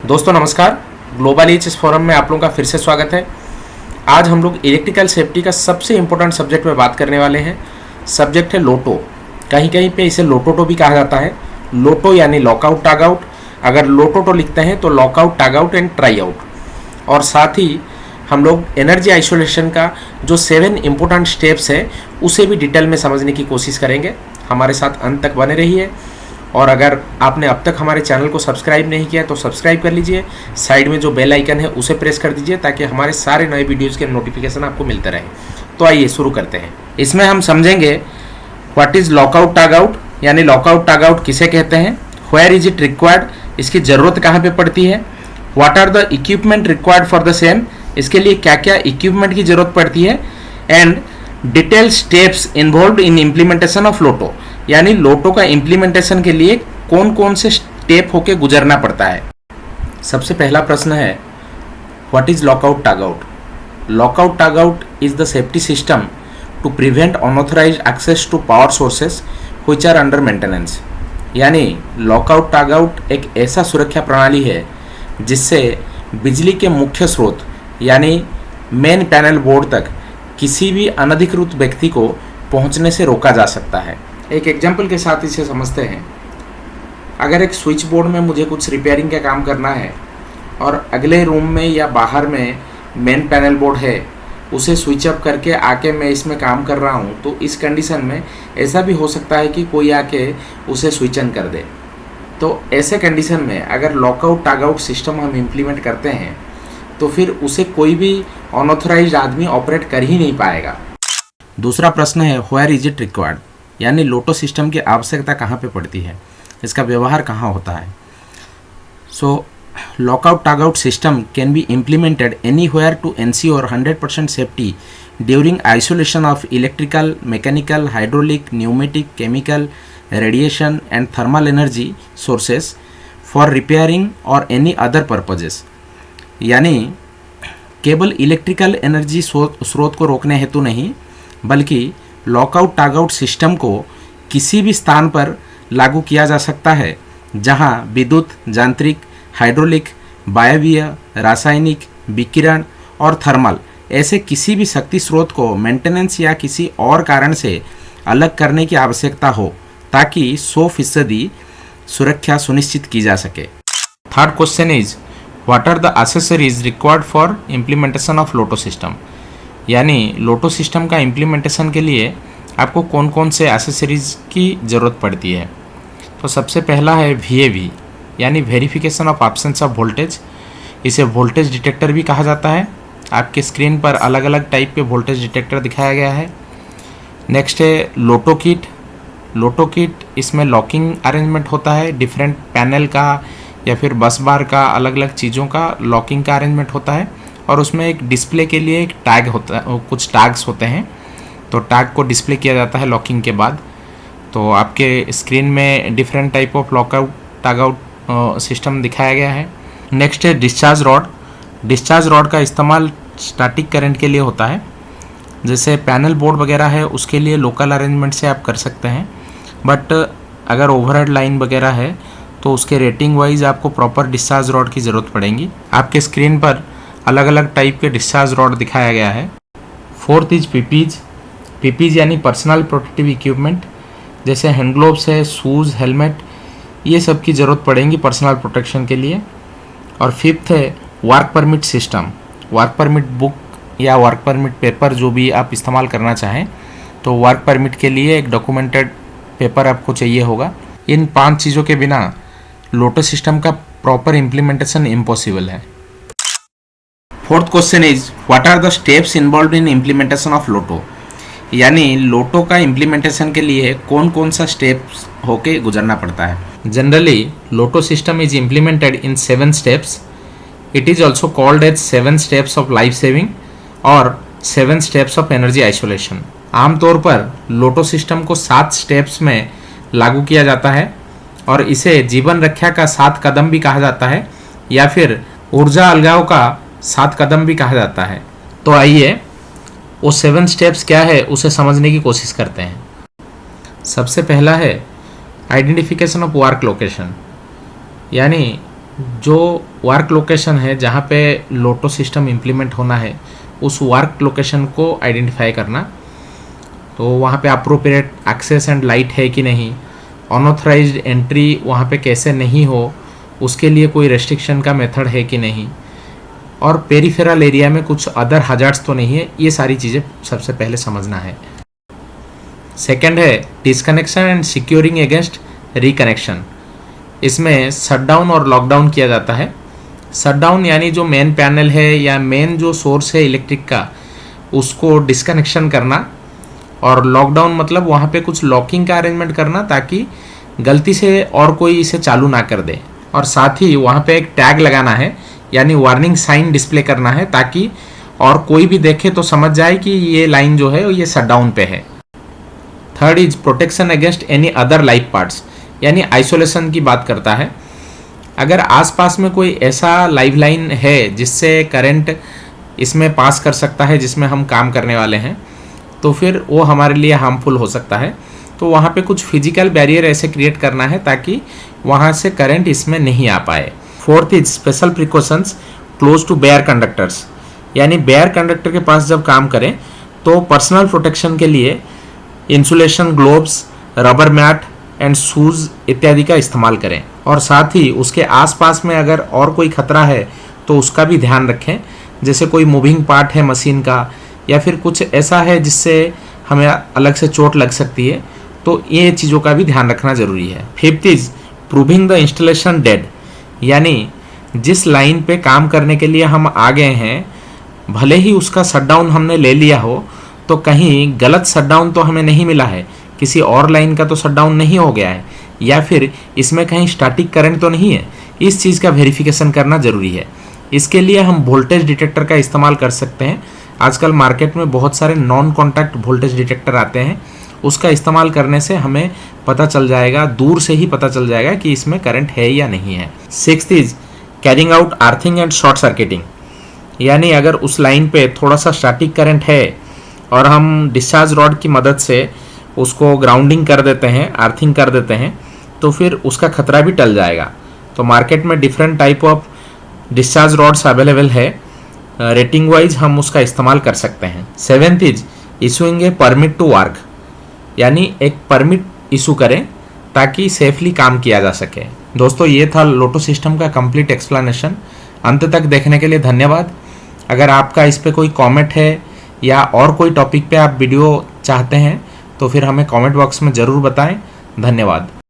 दोस्तों नमस्कार, global each forum में आप लोगों का फिर से स्वागत है। आज हम लोग इलेक्ट्रिकल सेफ्टी का सबसे इम्पोर्टेंट सब्जेक्ट में बात करने वाले हैं। सब्जेक्ट है लोटो। कहीं कहीं पे इसे लोटोटो भी कहा जाता है। लोटो यानी लॉकआउट टाग आउट। अगर लोटोटो लिखते हैं तो lockout tag out and try out. और साथ ही हम लोग एनर्जी आइसोलेशन का जो 7 इम्पोर्टेंट स्टेप्स है उसे भी डिटेल में समझने की कोशिश करेंगे। हमारे साथ अंत तक बने रहिए। और अगर आपने अब तक हमारे चैनल को सब्सक्राइब नहीं किया तो सब्सक्राइब कर लीजिए। साइड में जो बेल आइकन है उसे प्रेस कर दीजिए ताकि हमारे सारे नए वीडियोज़ के नोटिफिकेशन आपको मिलते रहे। तो आइए शुरू करते हैं। इसमें हम समझेंगे what is lockout tag out, यानी लॉकआउट टाग आउट किसे कहते हैं, वेयर इज इट रिक्वायर्ड, इसकी ज़रूरत कहाँ पे पड़ती है, what are the equipment required for the same, इसके लिए क्या क्या इक्विपमेंट की ज़रूरत पड़ती है, and detail steps involve in implementation of LOTO, यानी लोटो का इम्प्लीमेंटेशन के लिए कौन कौन से स्टेप होके गुजरना पड़ता है। सबसे पहला प्रश्न है what is lockout tag out. Lockout tag out is the safety system to prevent unauthorised access to power sources which are under maintenance. यानी लॉकआउट टाग आउट एक ऐसा सुरक्षा प्रणाली है जिससे बिजली के मुख्य स्रोत यानी मेन पैनल बोर्ड तक किसी भी अनधिकृत व्यक्ति को पहुंचने से रोका जा सकता है। एक एग्जाम्पल के साथ इसे समझते हैं। अगर एक स्विच बोर्ड में मुझे कुछ रिपेयरिंग का काम करना है और अगले रूम में या बाहर में मेन पैनल बोर्ड है, उसे स्विच अप करके आके मैं इसमें काम कर रहा हूँ, तो इस कंडीशन में ऐसा भी हो सकता है कि कोई आके उसे स्विच ऑन कर दे। तो ऐसे कंडीशन में अगर लॉकआउट टाग आउट सिस्टम हम इम्प्लीमेंट करते हैं तो फिर उसे कोई भी अनऑथराइज्ड आदमी ऑपरेट कर ही नहीं पाएगा। दूसरा प्रश्न है वेयर इज इट रिक्वायर्ड, यानी लोटो सिस्टम की आवश्यकता कहाँ पे पड़ती है, इसका व्यवहार कहाँ होता है। So lockout tag out system can be implemented anywhere to ensure 100% safety during isolation of electrical, mechanical, hydraulic, pneumatic, chemical, radiation and thermal energy sources for repairing और एनी अदर पर्पजेस। यानी केवल इलेक्ट्रिकल एनर्जी स्रोत को रोकने हेतु नहीं, बल्कि lockout tag out system को किसी भी स्थान पर लागू किया जा सकता है जहां विद्युत, यांत्रिक, हाइड्रोलिक, वायवीय, रासायनिक, विकिरण और थर्मल ऐसे किसी भी शक्ति स्रोत को मेंटेनेंस या किसी और कारण से अलग करने की आवश्यकता हो ताकि 100% सुरक्षा सुनिश्चित की जा सके। Third question is what are the accessories required for implementation of LOTO system, यानी लोटो सिस्टम का इम्प्लीमेंटेशन के लिए आपको कौन कौन से एक्सेसरीज की ज़रूरत पड़ती है। तो सबसे पहला है VAV, यानी verification of absence of voltage. इसे वोल्टेज डिटेक्टर भी कहा जाता है। आपके स्क्रीन पर अलग अलग टाइप के वोल्टेज डिटेक्टर दिखाया गया है। नेक्स्ट है लोटो किट। लोटो किट, इसमें लॉकिंग अरेंजमेंट होता है, डिफरेंट पैनल का या फिर बस बार का, अलग अलग चीज़ों का लॉकिंग का अरेंजमेंट होता है। और उसमें एक डिस्प्ले के लिए एक टैग होता है, कुछ टैग्स होते हैं, तो टैग को डिस्प्ले किया जाता है लॉकिंग के बाद। तो आपके स्क्रीन में different type of lockout tag out system दिखाया गया है। नेक्स्ट है डिस्चार्ज रॉड। डिस्चार्ज रॉड का इस्तेमाल स्टैटिक करंट के लिए होता है। जैसे पैनल बोर्ड वगैरह है उसके लिए लोकल अरेंजमेंट से आप कर सकते हैं, बट अगर ओवरहेड लाइन वगैरह है तो उसके रेटिंग वाइज आपको प्रॉपर डिस्चार्ज रॉड की ज़रूरत पड़ेगी। आपके स्क्रीन पर अलग अलग टाइप के डिस्चार्ज रॉड दिखाया गया है। फोर्थ इज पीपीज यानी पर्सनल प्रोटेक्टिव इक्विपमेंट, जैसे हैंड ग्लोव्स है, शूज़, हेलमेट, ये सब की ज़रूरत पड़ेगी पर्सनल प्रोटेक्शन के लिए। और फिफ्थ है work permit system. Work permit book या वर्क परमिट पेपर जो भी आप इस्तेमाल करना चाहें, तो वर्क परमिट के लिए एक डॉक्यूमेंटेड पेपर आपको चाहिए होगा। इन 5 चीज़ों के बिना लोटो सिस्टम का प्रॉपर इम्प्लीमेंटेशन इम्पॉसिबल है। Fourth question is what are the steps involve in implementation of LOTO, यानी लोटो का इम्प्लीमेंटेशन के लिए कौन कौन सा स्टेप्स होके गुजरना पड़ता है। Generally LOTO system is implemented in 7 steps. It is also called as 7 steps of life saving और 7 स्टेप्स ऑफ एनर्जी आइसोलेशन। आमतौर पर लोटो सिस्टम को 7 स्टेप्स में लागू किया जाता है और इसे जीवन रक्षा का 7 कदम भी कहा जाता है या फिर ऊर्जा अलगाव का 7 कदम भी कहा जाता है। तो आइए वो 7 स्टेप्स क्या है उसे समझने की कोशिश करते हैं। सबसे पहला है आइडेंटिफिकेशन ऑफ वर्क लोकेशन, यानी जो वर्क लोकेशन है जहाँ पे लोटो सिस्टम इम्प्लीमेंट होना है, उस वर्क लोकेशन को आइडेंटिफाई करना। तो वहाँ पे अप्रोप्रिएट एक्सेस एंड लाइट है कि नहीं, अनऑथराइज्ड एंट्री वहाँ पे कैसे नहीं हो, उसके लिए कोई रेस्ट्रिक्शन का मेथड है कि नहीं, और पेरिफेरल एरिया में कुछ अदर हजार्ड्स तो नहीं है। ये सारी चीज़ें सबसे पहले समझना है। सेकंड है disconnection and securing against reconnection. इसमें शटडाउन और लॉकडाउन किया जाता है। शटडाउन यानी जो मेन पैनल है या मेन जो सोर्स है इलेक्ट्रिक का, उसको डिसकनेक्शन करना, और लॉकडाउन मतलब वहाँ पे कुछ लॉकिंग का अरेंजमेंट करना ताकि गलती से और कोई इसे चालू ना कर दे। और साथ ही वहाँ पे एक टैग लगाना है, यानी वार्निंग साइन डिस्प्ले करना है, ताकि और कोई भी देखे तो समझ जाए कि ये लाइन जो है ये शटडाउन पे है। Third is protection against any other live parts, यानी आइसोलेशन की बात करता है। अगर आसपास में कोई ऐसा लाइव लाइन है जिससे करंट इसमें पास कर सकता है जिसमें हम काम करने वाले हैं, तो फिर वो हमारे लिए हार्मफुल हो सकता है। तो वहाँ पे कुछ फिजिकल बैरियर ऐसे क्रिएट करना है ताकि वहाँ से करंट इसमें नहीं आ पाए। Fourth is special precautions close to bare conductors, यानी बेयर कंडक्टर के पास जब काम करें तो पर्सनल प्रोटेक्शन के लिए insulation gloves, rubber mat and shoes इत्यादि का इस्तेमाल करें। और साथ ही उसके आसपास में अगर और कोई खतरा है तो उसका भी ध्यान रखें, जैसे कोई मूविंग पार्ट है मशीन का या फिर कुछ ऐसा है जिससे हमें अलग से चोट लग सकती है, तो ये चीज़ों का भी ध्यान रखना ज़रूरी है। Fifth is proving the installation dead, यानी जिस लाइन पे काम करने के लिए हम आ गए हैं, भले ही उसका शटडाउन हमने ले लिया हो, तो कहीं गलत शटडाउन तो हमें नहीं मिला है, किसी और लाइन का तो शटडाउन नहीं हो गया है, या फिर इसमें कहीं स्टैटिक करंट तो नहीं है। इस चीज़ का वेरिफिकेशन करना ज़रूरी है। इसके लिए हम वोल्टेज डिटेक्टर का इस्तेमाल कर सकते हैं। आजकल मार्केट में बहुत सारे नॉन कॉन्टैक्ट वोल्टेज डिटेक्टर आते हैं, उसका इस्तेमाल करने से हमें पता चल जाएगा, दूर से ही पता चल जाएगा कि इसमें करंट है या नहीं है। Sixth is carrying out earthing and short circuiting, यानी अगर उस लाइन पे थोड़ा सा स्टैटिक करंट है और हम डिस्चार्ज रॉड की मदद से उसको ग्राउंडिंग कर देते हैं, अर्थिंग कर देते हैं, तो फिर उसका खतरा भी टल जाएगा। तो मार्केट में different type of discharge rods available है, रेटिंग वाइज हम उसका इस्तेमाल कर सकते हैं। Seventh is issuing a permit to work, यानी एक परमिट इशू करें ताकि सेफली काम किया जा सके। दोस्तों, ये था लोटो सिस्टम का कंप्लीट एक्सप्लेनेशन। अंत तक देखने के लिए धन्यवाद। अगर आपका इस पे कोई कमेंट है या और कोई टॉपिक पे आप वीडियो चाहते हैं तो फिर हमें कमेंट बॉक्स में ज़रूर बताएं। धन्यवाद।